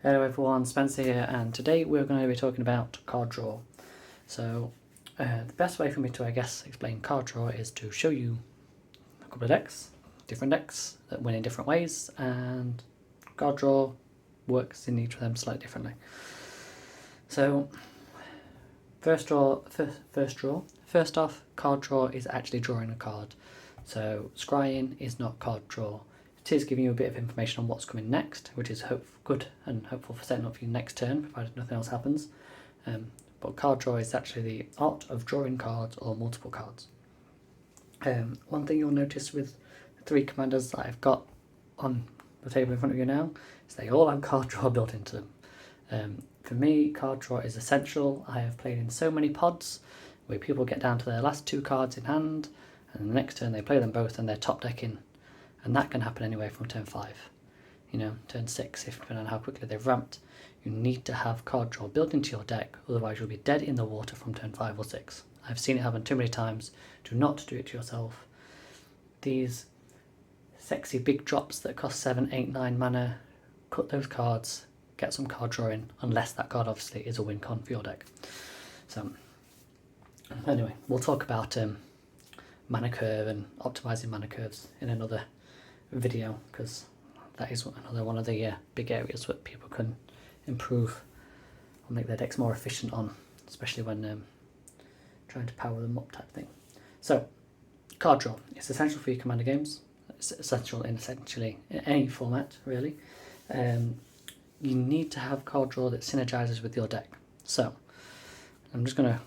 Hello everyone, Spencer here, and today we're going to be talking about card draw. So the best way for me to, explain card draw is to show you a couple of decks, different decks that win in different ways, and card draw works in each of them slightly differently. So first off, card draw is actually drawing a card. So scrying is not card draw. It is giving you a bit of information on what's coming next, which is good and hopeful for setting up for your next turn, provided nothing else happens. But card draw is actually the art of drawing cards or multiple cards. One thing you'll notice with the three commanders that I've got on the table in front of you now is they all have card draw built into them. For me, card draw is essential. I have played in so many pods where people get down to their last two cards in hand, and the next turn they play them both and they're top decking. And that can happen anyway from turn 5. Turn 6, if depending on how quickly they've ramped. You need to have card draw built into your deck, otherwise you'll be dead in the water from turn 5 or 6. I've seen it happen too many times. Do not do it to yourself. These sexy big drops that cost 7, 8, 9 mana, cut those cards, get some card drawing, unless that card obviously is a win con for your deck. So, anyway, we'll talk about mana curve and optimizing mana curves in another video, because that is another one of the big areas that people can improve or make their decks more efficient on, especially when trying to power them up type thing. So, card draw is essential for your commander games. It's essential in essentially in any format, really. You need to have card draw that synergizes with your deck. So, I'm just going to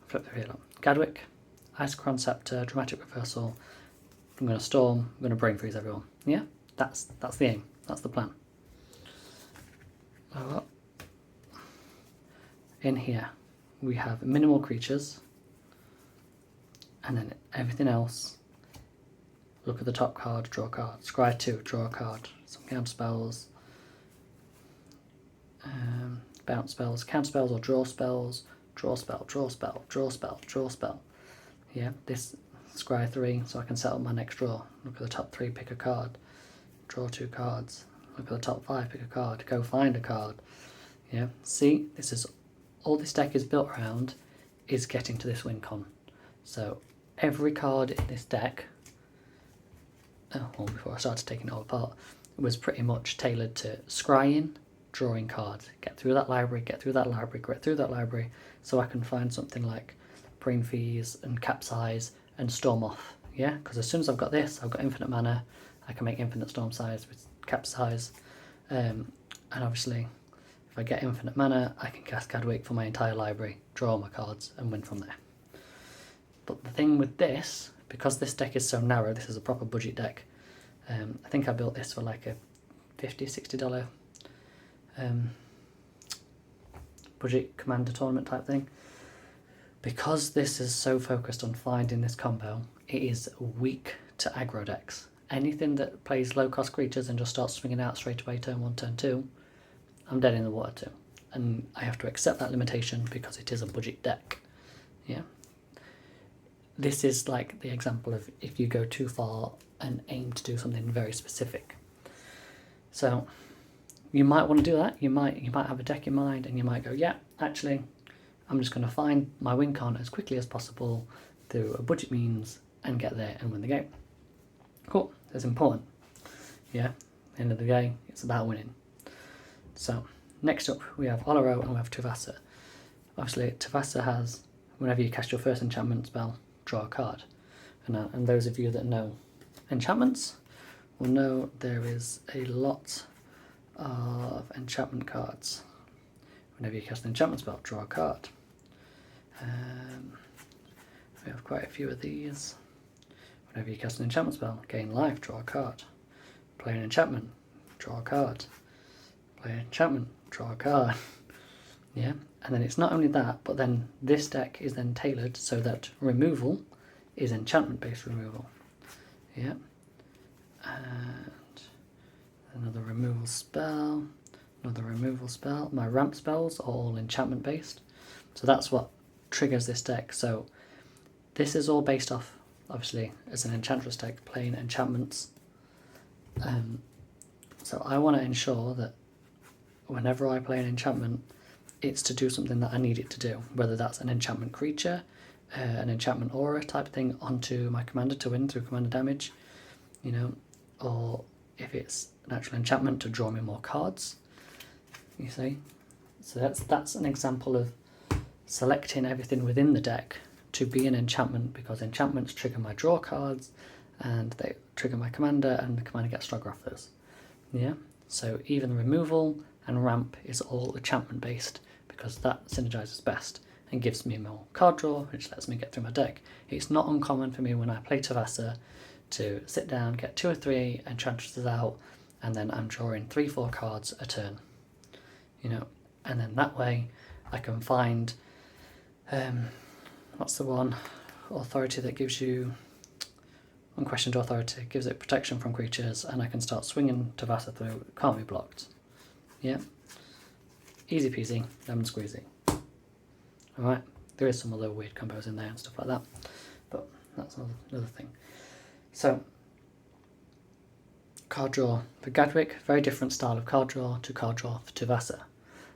flip through here. Gadwick, Isochron Scepter, Dramatic Reversal. I'm going to Storm, I'm going to Brain Freeze everyone. Yeah? That's the aim. That's the plan. In here, we have minimal creatures, and then everything else. Look at the top card, draw a card. Scry 2, draw a card. Some counter spells, bounce spells, counter spells or draw spells. Draw spell, draw spell, draw spell, draw spell. Yeah, this scry 3, so I can set up my next draw. Look at the top 3, pick a card. Draw 2 cards. Look at the top 5, pick a card. Go find a card. Yeah, see, this is all this deck is built around is getting to this win con. So every card in this deck, before I started taking it all apart, was pretty much tailored to scrying, drawing cards. Get through that library, get through that library, get through that library, so I can find something like Brain Freeze and Capsize and Storm off. Yeah, because as soon as I've got this, I've got infinite mana. I can make infinite Storm size with Capsize, and obviously if I get infinite mana, I can cast Gadwick for my entire library, draw all my cards and win from there. But the thing with this, because this deck is so narrow, this is a proper budget deck. I think I built this for like a $50, $60 budget commander tournament type thing. Because this is so focused on finding this combo, it is weak to aggro decks. Anything that plays low cost creatures and just starts swinging out straight away turn 1, turn 2, I'm dead in the water too. And I have to accept that limitation because it is a budget deck. Yeah. This is like the example of if you go too far and aim to do something very specific. So you might want to do that. You might have a deck in mind and you might go, yeah, actually, I'm just going to find my win con as quickly as possible through a budget means and get there and win the game. Cool, that's important. Yeah, at the end of the day, it's about winning. So, next up we have Olero and we have Tavassa. Obviously, Tavassa has, whenever you cast your first enchantment spell, draw a card. And those of you that know enchantments will know there is a lot of enchantment cards. Whenever you cast an enchantment spell, draw a card. We have quite a few of these. Whenever you cast an enchantment spell, gain life, draw a card. Play an enchantment, draw a card. Play an enchantment, draw a card. Yeah, and then it's not only that, but then this deck is then tailored so that removal is enchantment-based removal. Yeah, and another removal spell. Another removal spell. My ramp spells are all enchantment based, so that's what triggers this deck. So this is all based off, obviously, as an enchantress deck, playing enchantments. So I want to ensure that whenever I play an enchantment, it's to do something that I need it to do, whether that's an enchantment creature, an enchantment aura type thing onto my commander to win through commander damage, you know, or if it's an actual enchantment to draw me more cards, you see. So that's an example of selecting everything within the deck to be an enchantment, because enchantments trigger my draw cards and they trigger my commander, and the commander gets stronger off those. Yeah, so even the removal and ramp is all enchantment based, because that synergizes best and gives me more card draw, which lets me get through my deck. It's not uncommon for me when I play Tavasa to sit down, get 2 or 3 enchantresses out, and then I'm drawing 3-4 cards a turn, you know, and then that way I can find what's the one authority that gives you unquestioned authority, gives it protection from creatures, and I can start swinging Tavasa through, it can't be blocked. Yeah, easy peasy, lemon squeezy. Alright, there is some other weird combos in there and stuff like that, but that's another thing. So, card draw for Gadwick, very different style of card draw to card draw for Tavasa,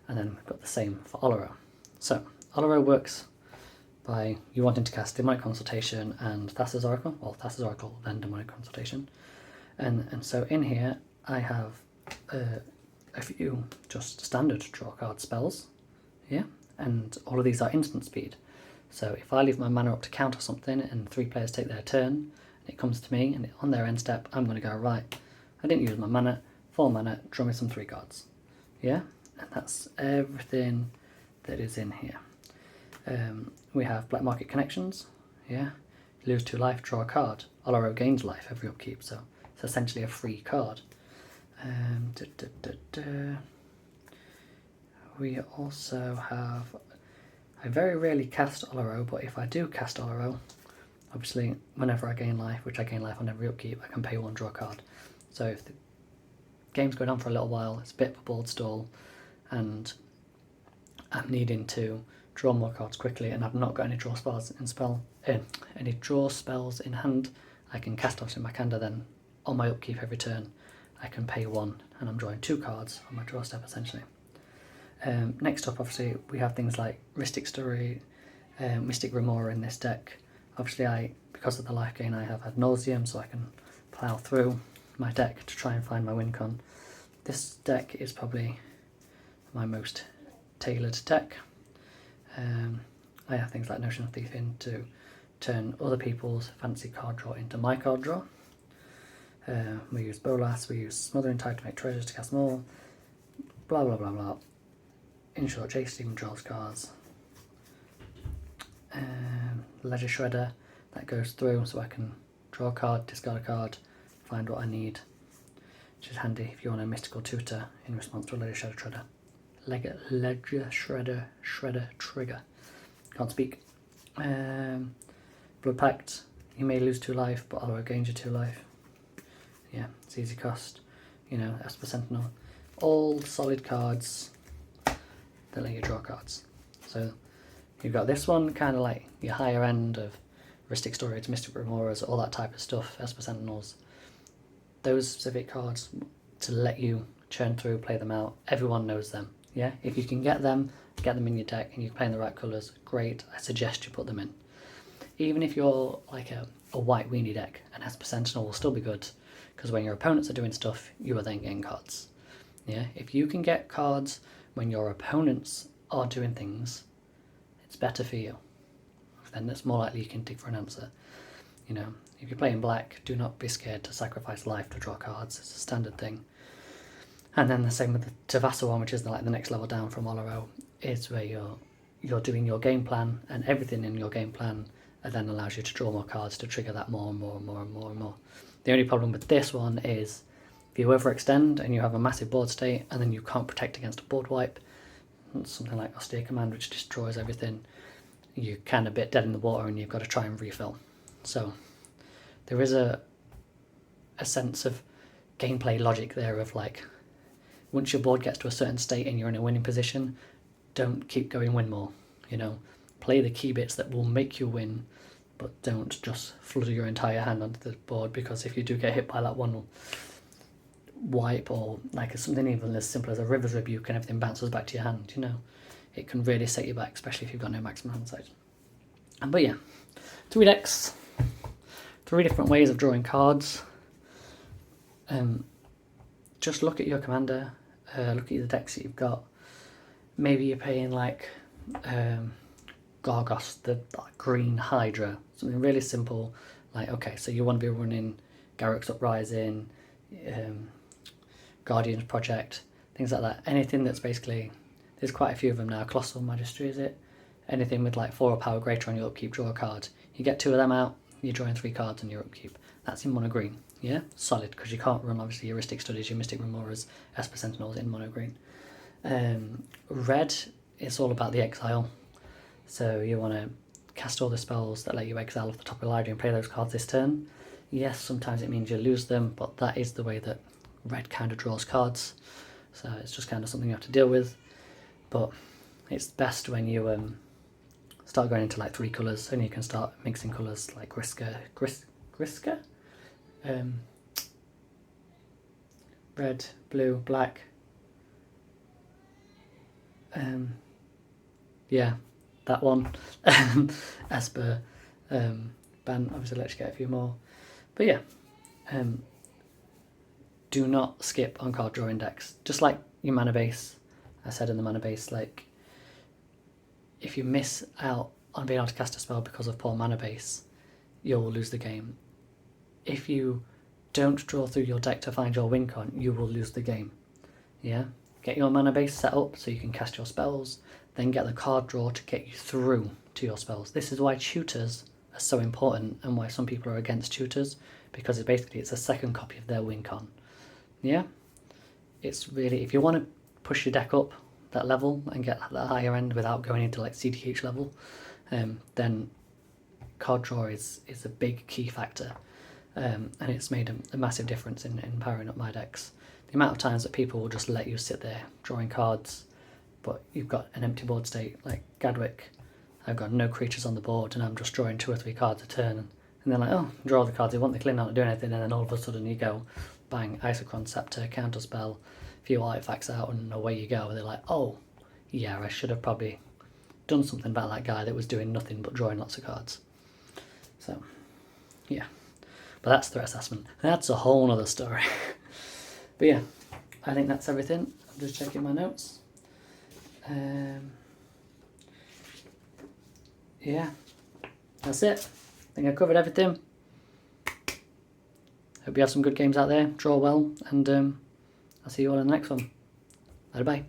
and then we've got the same for Oloro. So, Oloro works by you wanting to cast Demonic Consultation and Thassa's Oracle, or Thassa's Oracle, then Demonic Consultation. And so in here I have a few just standard draw card spells, yeah, and all of these are instant speed. So if I leave my mana up to counter something and 3 players take their turn, and it comes to me, and on their end step, I'm going to go, right, I didn't use my mana, 4 mana, draw me some 3 cards. Yeah, and that's everything that is in here. We have Black Market Connections, yeah, you lose 2 life, draw a card. Oloro gains life every upkeep, so it's essentially a free card. We also have, I very rarely cast Oloro, but if I do cast Oloro, obviously whenever I gain life, which I gain life on every upkeep, I can pay 1, draw a card. So if the game's going on for a little while, it's a bit of a board stall, and I'm needing to draw more cards quickly, and I've not got any draw spells in hand, I can cast off in my Kanda, then on my upkeep every turn I can pay 1 and I'm drawing 2 cards on my draw step essentially. Next up, obviously, we have things like Mystic Story, Mystic Remora in this deck. Obviously, because of the life gain, I have Ad Nauseam, so I can plough through my deck to try and find my win con. This deck is probably my most tailored deck. I have things like Notion of Thieving to turn other people's fancy card draw into my card draw. We use Bolas, we use Smothering Tide to make treasures to cast more, blah blah blah blah. In short, Jay Stephen draws cards. Ledger Shredder, that goes through so I can draw a card, discard a card, find what I need, which is handy if you want a mystical tutor in response to a Ledger Shredder. Ledger Shredder trigger. Can't speak. Blood Pact, you may lose 2 life, but Oloro gains you 2 life. Yeah, it's easy cost. You know, Esper Sentinel. All solid cards that let you draw cards. So you've got this one, kind of like your higher end of Ristic Storage, Mystic Remoras, all that type of stuff, Esper Sentinels. Those specific cards to let you churn through, play them out. Everyone knows them. Yeah, if you can get them in your deck and you play in the right colours, great. I suggest you put them in. Even if you're like a white weenie deck, an Esper Sentinel will still be good, because when your opponents are doing stuff, you are then getting cards. Yeah, if you can get cards when your opponents are doing things, it's better for you. Then it's more likely you can dig for an answer. You know, if you're playing black, do not be scared to sacrifice life to draw cards. It's a standard thing. And then the same with the Tavasa one, which is like the next level down from Oloro, is where you're doing your game plan, and everything in your game plan then allows you to draw more cards to trigger that more and more and more and more and more. The only problem with this one is if you overextend and you have a massive board state and then you can't protect against a board wipe, something like Austere Command, which destroys everything, you're kind of a bit dead in the water and you've got to try and refill. So there is a sense of gameplay logic there of like, once your board gets to a certain state and you're in a winning position, don't keep going win more, you know. Play the key bits that will make you win, but don't just flood your entire hand onto the board, because if you do get hit by that one wipe, or like something even as simple as a River's Rebuke and everything bounces back to your hand, you know. It can really set you back, especially if you've got no maximum hand size. But yeah, 3 decks, 3 different ways of drawing cards. Just look at your commander, look at the decks that you've got. Maybe you're playing like Gargos, the green Hydra, something really simple. Like, okay, so you want to be running Garruk's Uprising, Guardian's Project, things like that. Anything that's basically, there's quite a few of them now. Colossal Magistry, is it? Anything with like 4 or power greater on your upkeep, draw a card. You get 2 of them out, you're drawing 3 cards on your upkeep. That's in mono green, yeah? Solid, because you can't run obviously Heuristic Studies, your Mystic Remoras, Esper Sentinels in mono green. Red, it's all about the exile. So you want to cast all the spells that let you exile off the top of the library and play those cards this turn. Yes, sometimes it means you lose them, but that is the way that red kind of draws cards. So it's just kind of something you have to deal with. But it's best when you start going into like 3 colours, and you can start mixing colours like Griska? Red, blue, black. Yeah, that one. Esper, Ban obviously lets you get a few more. But yeah, do not skip on card drawing decks. Just like your mana base, I said in the mana base, like if you miss out on being able to cast a spell because of poor mana base, you'll lose the game. If you don't draw through your deck to find your win con, you will lose the game. Yeah? Get your mana base set up so you can cast your spells, then get the card draw to get you through to your spells. This is why tutors are so important, and why some people are against tutors, because it's a second copy of their win con. Yeah? It's really, if you want to push your deck up that level and get that higher end without going into like CDH level, then card draw is a big key factor, and it's made a massive difference in powering up my decks. The amount of times that people will just let you sit there drawing cards, but you've got an empty board state like Gadwick. I've got no creatures on the board and I'm just drawing 2 or 3 cards a turn, and they're like, oh, draw the cards, they want the clean, not do anything, and then all of a sudden you go, bang, Isochron Scepter, Counterspell, a few artifacts out, and away you go. They're like, oh, yeah, I should have probably done something about that guy that was doing nothing but drawing lots of cards. So, yeah. But that's threat assessment. That's a whole nother story. But yeah, I think that's everything. I'm just checking my notes. Yeah, that's it. I think I covered everything. Hope you have some good games out there. Draw well, and I'll see you all in the next one. Bye bye.